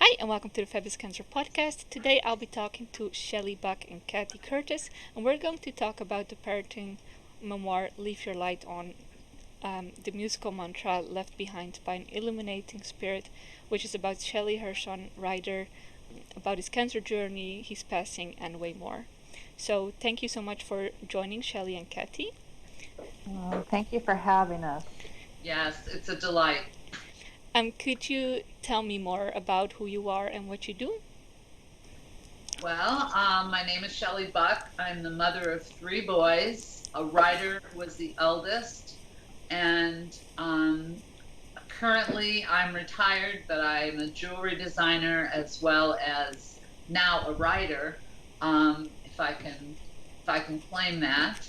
Hi, and welcome to the Fabulous Cancer Podcast. Today I'll be talking to Shelley Buck and Kathy Curtis, and we're going to talk about the parenting memoir Leave Your Light On, the musical mantra left behind by an illuminating spirit, which is about Shelley, her son Ryder, about his cancer journey, his passing, and way more. So thank you so much for joining Shelley and Kathy. Thank you for having us. Yes, it's a delight. Could you tell me more about who you are and what you do? Well, my name is Shelley Buck. I'm the mother of three boys. Ryder was the eldest, and currently I'm retired, but I'm a jewelry designer as well as now a writer, if I can claim that.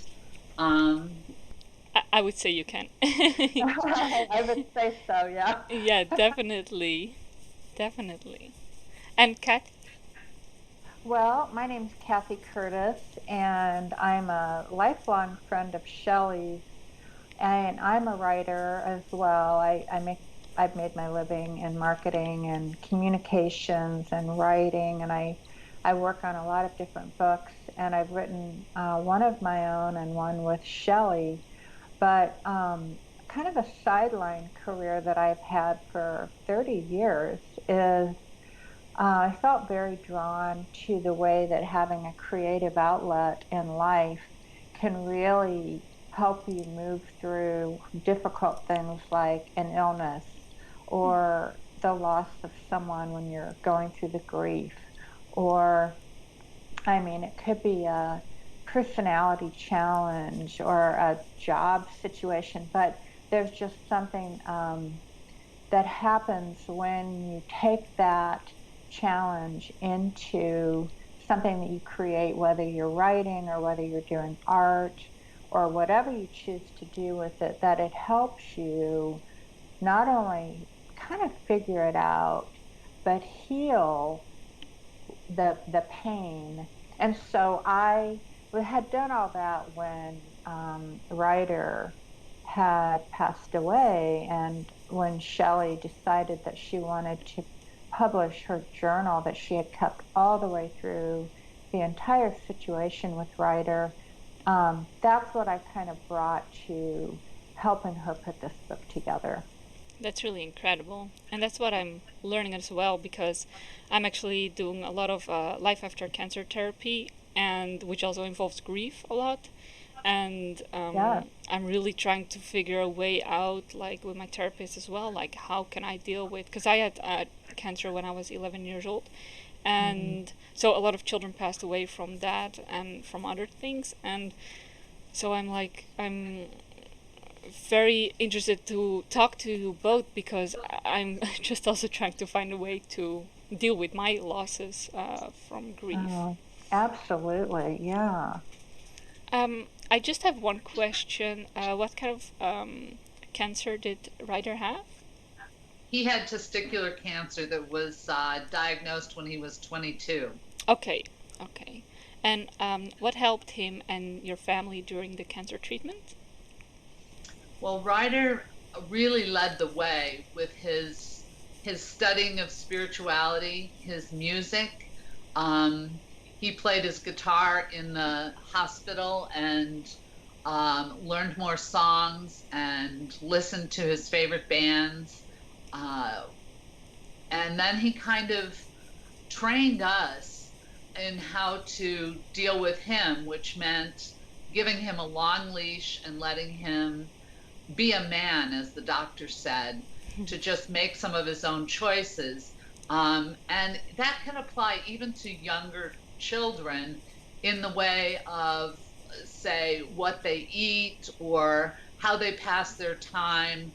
I would say you can. I would say so, yeah. Yeah, definitely. Definitely. And Kat? Well, my name's Kathy Curtis, and I'm a lifelong friend of Shelley's, and I'm a writer as well. I've made my living in marketing and communications and writing, and I work on a lot of different books, and I've written one of my own and one with Shelley. But kind of a sideline career that I've had for 30 years is I felt very drawn to the way that having a creative outlet in life can really help you move through difficult things like an illness or the loss of someone when you're going through the grief. Or, it could be a personality challenge or a job situation, but there's just something that happens when you take that challenge into something that you create, whether you're writing or whether you're doing art or whatever you choose to do with it, that it helps you not only kind of figure it out, but heal the pain. And so we had done all that when Ryder had passed away, and when Shelley decided that she wanted to publish her journal that she had kept all the way through the entire situation with Ryder, that's what I kind of brought to helping her put this book together. That's really incredible. And that's what I'm learning as well because I'm actually doing a lot of life after cancer therapy, and which also involves grief a lot. And Yeah. I'm really trying to figure a way out, like with my therapist as well, like how can I deal with, because I had cancer when I was 11 years old. Mm-hmm. And so a lot of children passed away from that and from other things. And so I'm very interested to talk to you both because I'm just also trying to find a way to deal with my losses from grief. Oh, absolutely. Yeah. I just have one question. What kind of cancer did Ryder have? He had testicular cancer that was diagnosed when he was 22. Okay, okay. And what helped him and your family during the cancer treatment? Well, Ryder really led the way with his studying of spirituality, his music. Um, he played his guitar in the hospital and learned more songs and listened to his favorite bands. Uh, and then he kind of trained us in how to deal with him, which meant giving him a long leash and letting him be a man, as the doctor said, to just make some of his own choices. And that can apply even to younger children in the way of, say, what they eat or how they pass their time.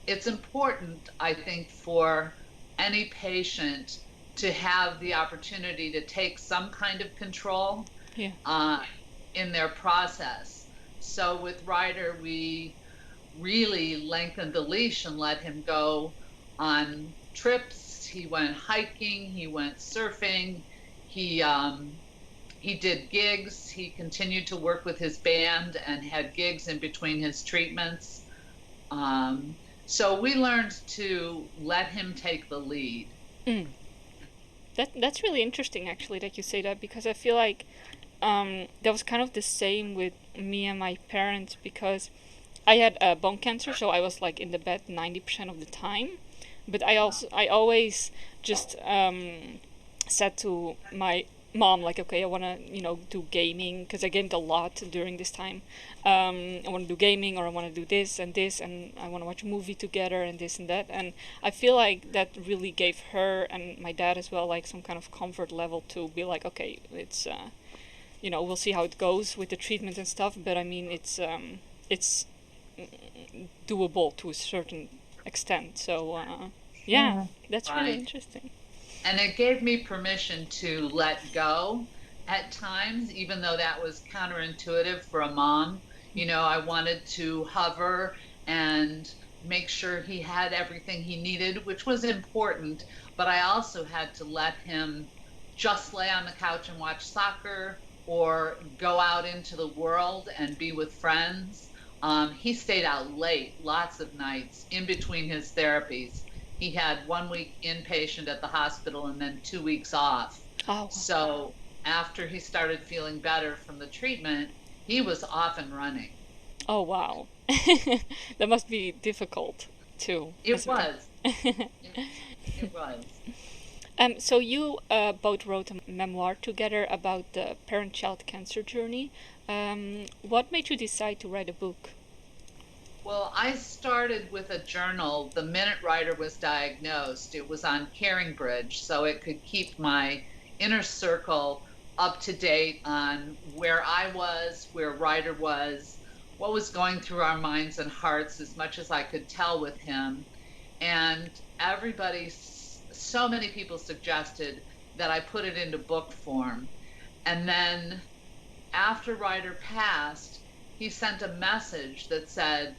It's important, I think, for any patient to have the opportunity to take some kind of control Yeah. uh, in their process. So with Ryder, we really lengthened the leash and let him go on trips. He went hiking, he went surfing, he he did gigs. He continued to work with his band and had gigs in between his treatments. So we learned to let him take the lead. Mm. That's really interesting, actually, that you say that, because I feel like that was kind of the same with me and my parents, because I had bone cancer, so I was like in the bed 90% of the time. But I always just said to my mom, like, okay, I want to do gaming, because I gamed a lot during this time. I want to do gaming, or I want to do this, and I want to watch a movie together, and this and that. And I feel like that really gave her and my dad as well like some kind of comfort level to be like, okay, it's we'll see how it goes with the treatment and stuff. But I mean, it's doable to a certain extent. So yeah, Yeah. that's really Right. interesting. And it gave me permission to let go at times, even though that was counterintuitive for a mom. I wanted to hover and make sure he had everything he needed, which was important, but I also had to let him just lay on the couch and watch soccer or go out into the world and be with friends. He stayed out late, lots of nights in between his therapies. He had 1 week inpatient at the hospital and then 2 weeks off. Oh, So after he started feeling better from the treatment, he was off and running. oh wow, that must be difficult too, It as well. was. It, it was. So you both wrote a memoir together about the parent-child cancer journey. What made you decide to write a book? Well, I started with a journal the minute Ryder was diagnosed. It was on CaringBridge, so it could keep my inner circle up to date on where I was, where Ryder was, what was going through our minds and hearts as much as I could tell with him. And so many people suggested that I put it into book form. And then after Ryder passed, he sent a message that said,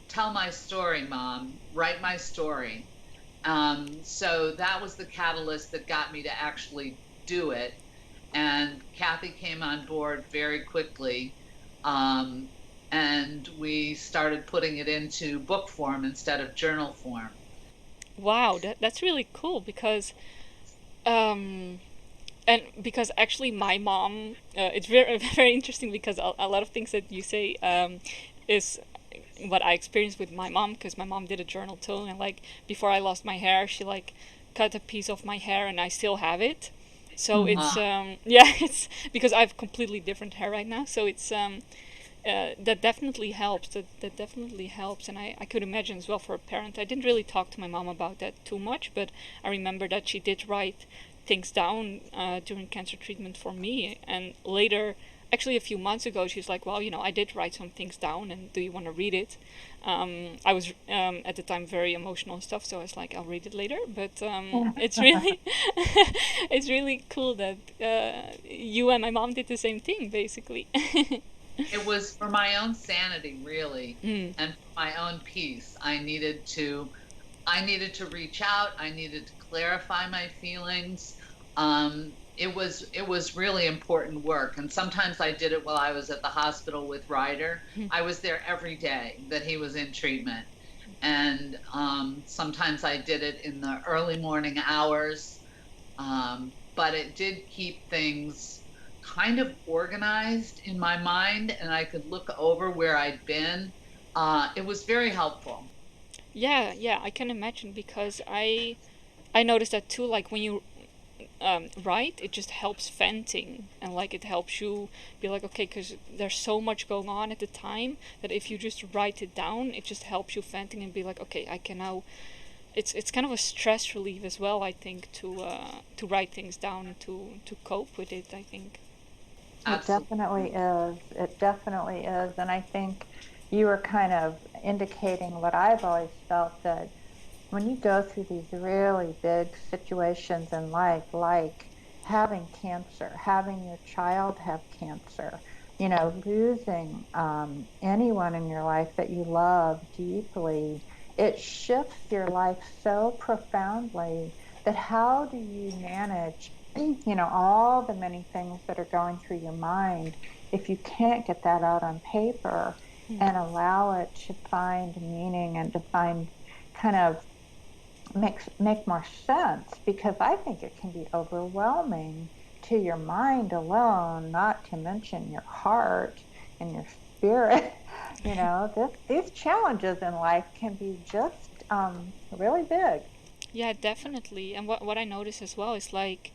"Tell my story, Mom, write my story." So that was the catalyst that got me to actually do it. And Kathy came on board very quickly. Um, and we started putting it into book form instead of journal form. Wow, that's really cool, because um, and because actually my mom, it's very very interesting, because a lot of things that you say is what I experienced with my mom, because my mom did a journal too, and like before I lost my hair, she like cut a piece of my hair, and I still have it. So Hmm. it's Uh, yeah, it's because I have completely different hair right now. So it's that definitely helps. That definitely helps, and I could imagine as well for a parent. I didn't really talk to my mom about that too much, but I remember that she did write things down during cancer treatment for me, and later, actually a few months ago, she's like, "Well, I did write some things down, and do you want to read it?" I was at the time very emotional and stuff, so I was like, "I'll read it later." But it's really, it's really cool that you and my mom did the same thing, basically. it was for my own sanity, really, Mm. and for my own peace. I needed to reach out. I needed to clarify my feelings. It was really important work, and sometimes I did it while I was at the hospital with Ryder. I was there every day that he was in treatment, and sometimes I did it in the early morning hours. But it did keep things kind of organized in my mind, and I could look over where I'd been. It was very helpful. Yeah, yeah, I can imagine, because I noticed that too. Like when you write, it just helps venting, and like it helps you be like, okay, because there's so much going on at the time, that if you just write it down, it just helps you venting and be like, okay, I can now. It's kind of a stress relief as well, I think, to write things down and to cope with it, I think. It definitely Absolutely. is. It definitely is. And I think you were kind of indicating what I've always felt, that when you go through these really big situations in life, like having cancer, having your child have cancer, losing anyone in your life that you love deeply, it shifts your life so profoundly that how do you manage, all the many things that are going through your mind if you can't get that out on paper Mm. and allow it to find meaning and to find kind of make more sense, because I think it can be overwhelming to your mind alone, not to mention your heart and your spirit. These challenges in life can be just really big. Yeah, definitely. And what I notice as well is like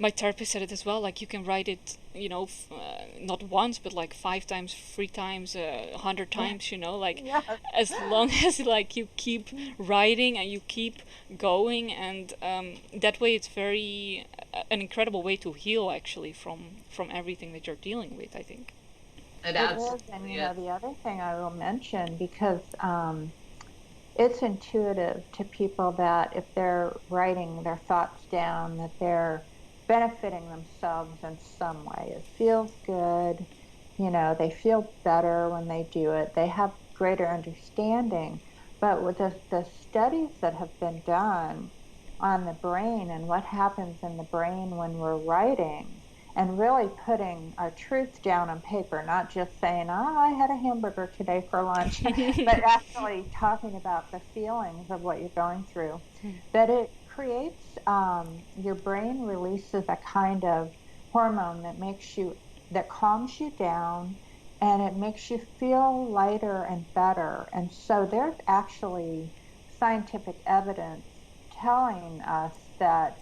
my therapist said it as well. Like you can write it, not once, but like 5 times, 3 times, 100 times. Like Yes. as long as like you keep writing and you keep going, and that way it's very an incredible way to heal actually from everything that you're dealing with. I think. It It is. And absolutely is. the other thing I will mention, because it's intuitive to people that if they're writing their thoughts down, that they're benefiting themselves in some way. It feels good. They feel better when they do it. They have greater understanding. But with the studies that have been done on the brain and what happens in the brain when we're writing, and really putting our truth down on paper, not just saying, oh, I had a hamburger today for lunch, but actually talking about the feelings of what you're going through, that it creates, your brain releases a kind of hormone that calms you down, and it makes you feel lighter and better. And so there's actually scientific evidence telling us that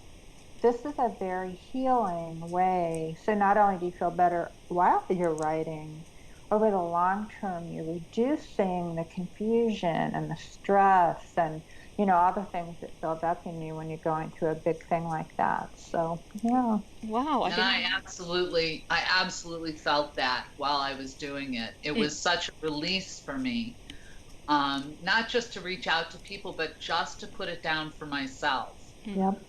this is a very healing way. So not only do you feel better while you're writing, over the long term, you're reducing the confusion and the stress and, all the things that build up in you when you're going through a big thing like that. So, yeah. Wow, I And I didn't. absolutely felt that while I was doing it. It Mm, was such a release for me, not just to reach out to people, but just to put it down for myself. mm. Yep.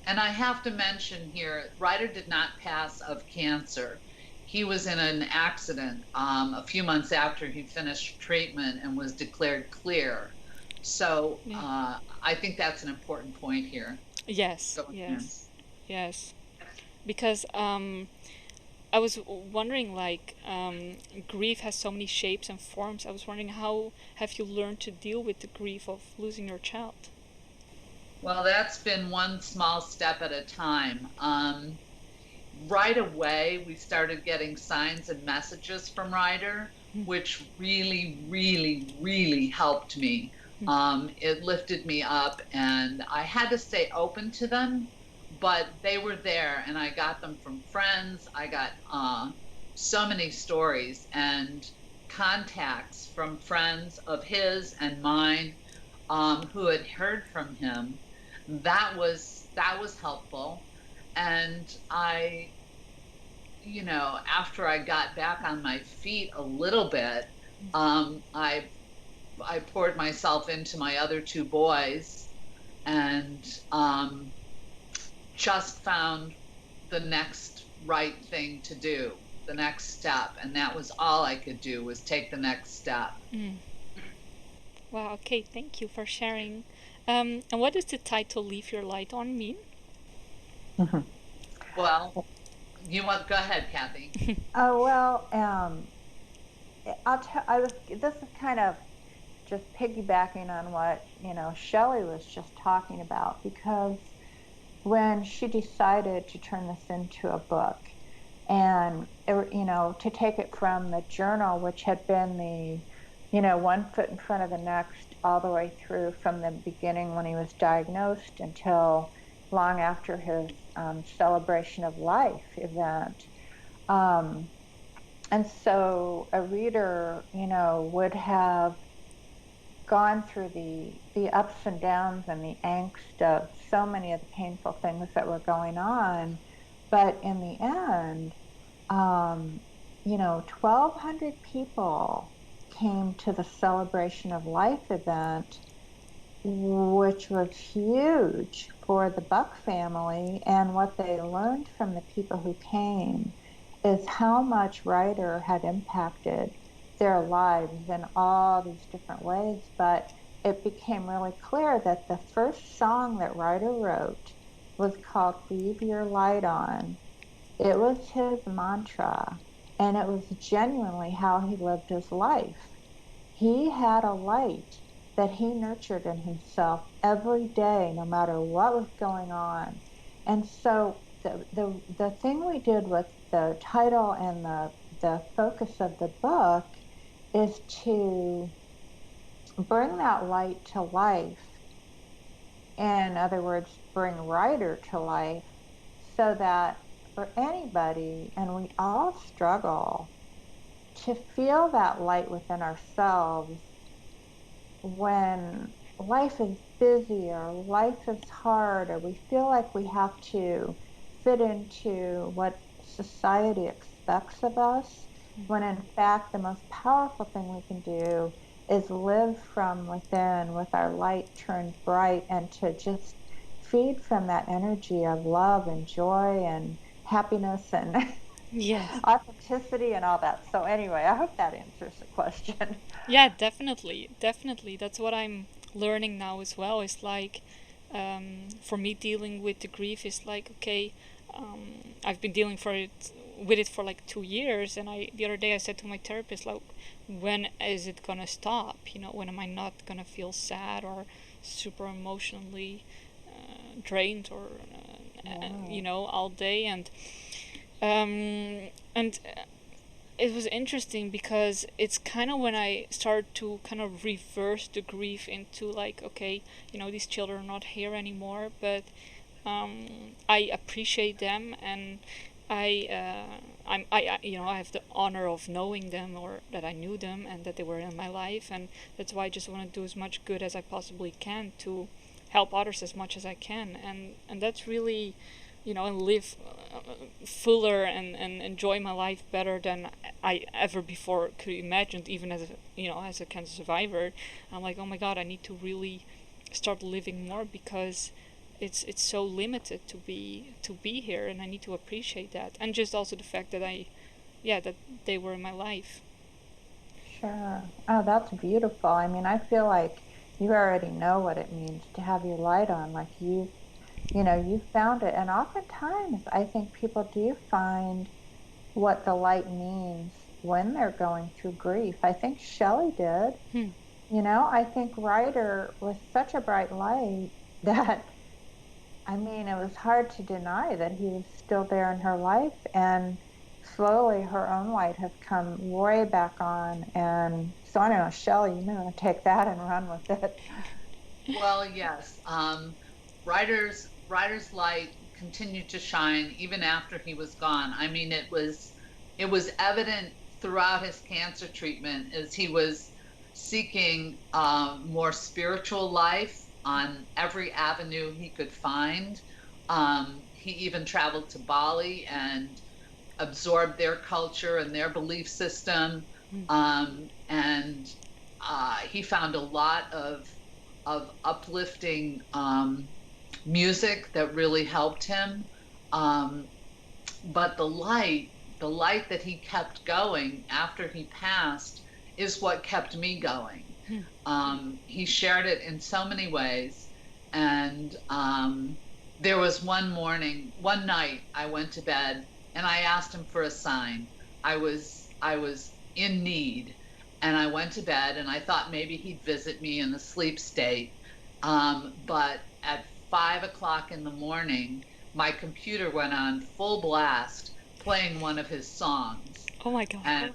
And I have to mention here, Ryder did not pass of cancer. He was in an accident a few months after he finished treatment and was declared clear. So Yeah. I think that's an important point here. Yes, Go ahead. yes, yes. Because I was wondering, like, grief has so many shapes and forms. I was wondering, how have you learned to deal with the grief of losing your child? Well, that's been one small step at a time. Right away, we started getting signs and messages from Ryder, Mm, which really, really, really helped me. mm, It lifted me up, and I had to stay open to them, but they were there, and I got them from friends. I got so many stories and contacts from friends of his and mine, who had heard from him. That was helpful, and after I got back on my feet a little bit, um, I I poured myself into my other two boys, and just found the next right thing to do, the next step, and that was all I could do, was take the next step. mm. Wow, okay, thank you for sharing. And what does the title Leave Your Light On mean? Mhm. Well, you want go ahead, Kathy. Oh, well, this is kind of just piggybacking on what, Shelley was just talking about, because when she decided to turn this into a book, and to take it from the journal, which had been the, one foot in front of the next all the way through from the beginning when he was diagnosed until long after his celebration of life event. Um, and so a reader, would have gone through the ups and downs and the angst of so many of the painful things that were going on. But in the end, 1,200 people came to the celebration of life event, which was huge for the Buck family. And what they learned from the people who came is how much Ryder had impacted their lives in all these different ways. But it became really clear that the first song that Ryder wrote was called Leave Your Light On. It was his mantra, and it was genuinely how he lived his life. He had a light that he nurtured in himself every day, no matter what was going on. And so the thing we did with the title and the focus of the book is to bring that light to life. In other words, bring Ryder to life so that for anybody, and we all struggle, to feel that light within ourselves when life is busy or life is hard or we feel like we have to fit into what society expects of us, when in fact the most powerful thing we can do is live from within with our light turned bright and to just feed from that energy of love and joy and happiness and Yes. authenticity and all that. So anyway, I hope that answers the question. Yeah, definitely, definitely. That's what I'm learning now as well. It's like, for me, dealing with the grief is like, okay, I've been dealing with it for like 2 years, and the other day I said to my therapist, like, when is it gonna stop? When am I not gonna feel sad or super emotionally drained or all day and it was interesting because it's kind of when I start to kind of reverse the grief into like, okay, these children are not here anymore, but I appreciate them, and I have the honor of knowing them, or that I knew them and that they were in my life, and that's why I just want to do as much good as I possibly can to help others as much as I can, and that's really, and live fuller and enjoy my life better than I ever before could imagine, even as a cancer survivor. I'm like, oh my god, I need to really start living more because it's so limited to be here, and I need to appreciate that, and just also the fact that that they were in my life. Sure. Oh, that's beautiful. I mean, I feel like you already know what it means to have your light on. Like you found it. And oftentimes, I think people do find what the light means when they're going through grief. I think Shelley did. Hmm. I think Ryder was such a bright light that, I mean, it was hard to deny that he was still there in her life. And slowly her own light has come way back on. And so I don't know, Shelley, you may want to take that and run with it. Well, yes. Ryder's light continued to shine even after he was gone. I mean, it was evident throughout his cancer treatment as he was seeking more spiritual life on every avenue he could find. He even traveled to Bali and absorbed their culture and their belief system, and he found a lot of uplifting music that really helped him. Um, but the light that he kept going after he passed is what kept me going. He shared it in so many ways, and there was one night I went to bed and I asked him for a sign. I was in need, and I went to bed and I thought maybe he'd visit me in the sleep state. But at 5 o'clock in the morning, my computer went on full blast playing one of his songs. Oh my god. And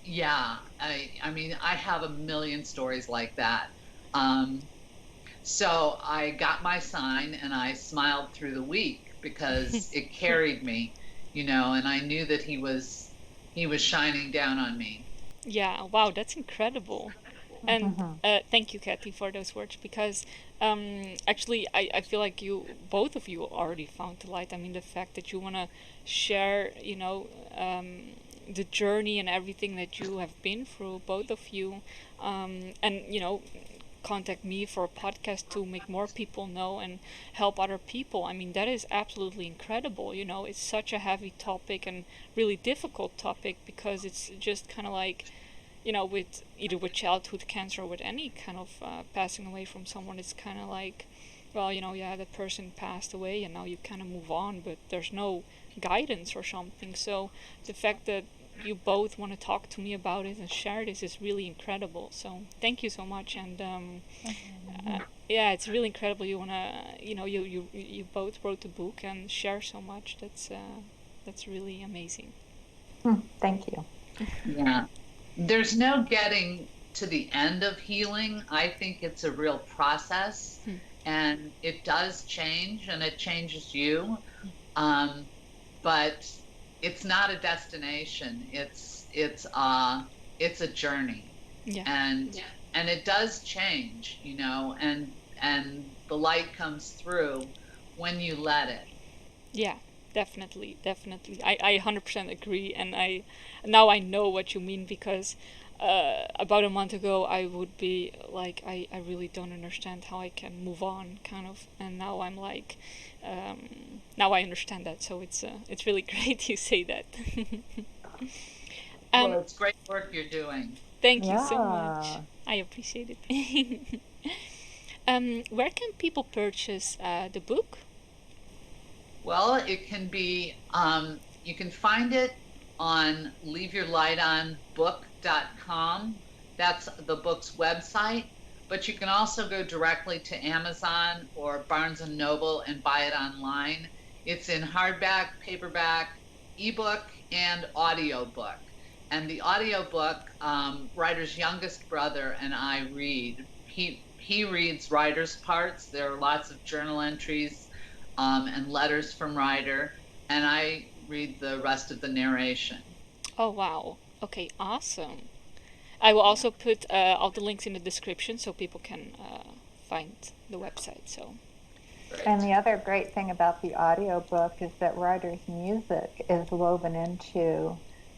yeah, I mean, I have a million stories like that. Um, so I got my sign and I smiled through the week because it carried me, and I knew that he was shining down on me. Yeah, wow, that's incredible. And Mhm. thank you, Kathy, for those words, because actually, I feel like both of you already found the light. I mean, the fact that you want to share, the journey and everything that you have been through, both of you, and, contact me for a podcast to make more people know and help other people. I mean, that is absolutely incredible. It's such a heavy topic and really difficult topic because it's just kind of like, with either with childhood cancer or with any kind of passing away from someone, it's kind of like, well, yeah, that person passed away and now you kind of move on, but there's no guidance or something. So the fact that you both want to talk to me about it and share this is really incredible. So thank you so much. And yeah, it's really incredible. You wanna, you both wrote the book and share so much. That's really amazing. Thank you. Yeah. There's no getting to the end of healing. I think it's a real process, and it does change, and it changes you. But it's not a destination. It's a journey, Yeah. and it does change, and the light comes through when you let it. Yeah, definitely, definitely. I 100% agree, and now I know what you mean, because about a month ago I would be like, I really don't understand how I can move on, kind of, and now I'm like, now I understand that, so it's really great you say that. Well, it's great work you're doing. Thank you so much. I appreciate it. Where can people purchase the book? Well, it can be, you can find it on leaveyourlightonbook.com. That's the book's website. But you can also go directly to Amazon or Barnes and Noble and buy it online. It's in hardback, paperback, ebook, and audiobook. And the audiobook, Ryder's youngest brother and I read. He reads Ryder's parts. There are lots of journal entries and letters from Ryder, and I read the rest of the narration. Oh, wow. Okay, awesome. I will also put all the links in the description so people can find the website. So. Great. And the other great thing about the audiobook is that Ryder's music is woven into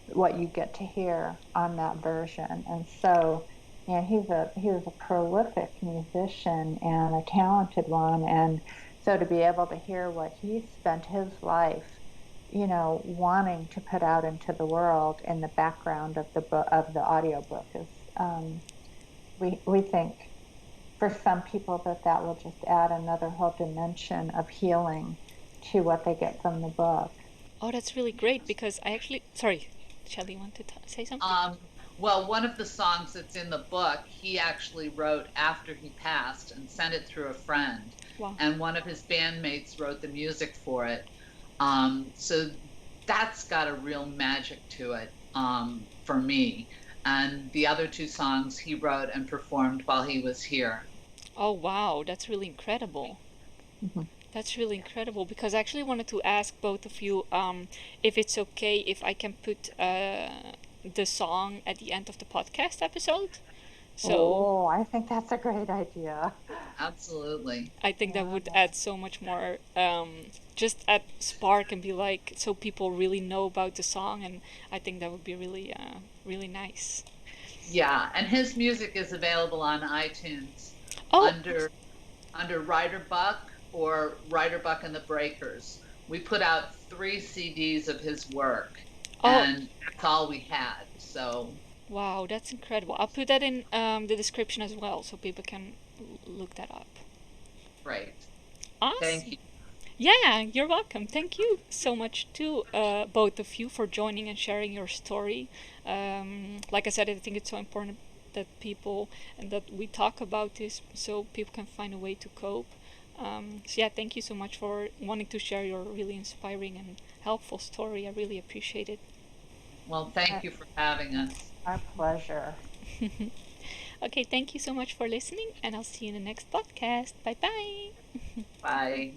what you get to hear on that version. And so, he was a prolific musician and a talented one. And so to be able to hear what he spent his life, wanting to put out into the world in the background of the audiobook is, we think, for some people that will just add another whole dimension of healing to what they get from the book. Oh, that's really great, because I actually, sorry, Shelley, you want to say something? Well, one of the songs that's in the book, he actually wrote after he passed and sent it through a friend. Wow. And one of his bandmates wrote the music for it. So that's got a real magic to it for me. And the other two songs he wrote and performed while he was here. Oh, wow, that's really incredible. That's really incredible, because I actually wanted to ask both of you if it's okay if I can put the song at the end of the podcast episode. So, I think that's a great idea. Absolutely. I think that would add so much more, just add spark and be like, so people really know about the song, and I think that would be really, really nice. Yeah, and his music is available on iTunes under Ryder Buck or Ryder Buck and the Breakers. We put out 3 CDs of his work, and that's all we had. So. Wow, that's incredible. I'll put that in the description as well, so people can look that up. Great. Awesome. Thank you. Yeah, you're welcome. Thank you so much to both of you for joining and sharing your story. Like I said, I think it's so important that people and that we talk about this so people can find a way to cope. So yeah, thank you so much for wanting to share your really inspiring and helpful story. I really appreciate it. Well, thank you for having us. Our pleasure. Okay, thank you so much for listening, and I'll see you in the next podcast. Bye-bye. Bye.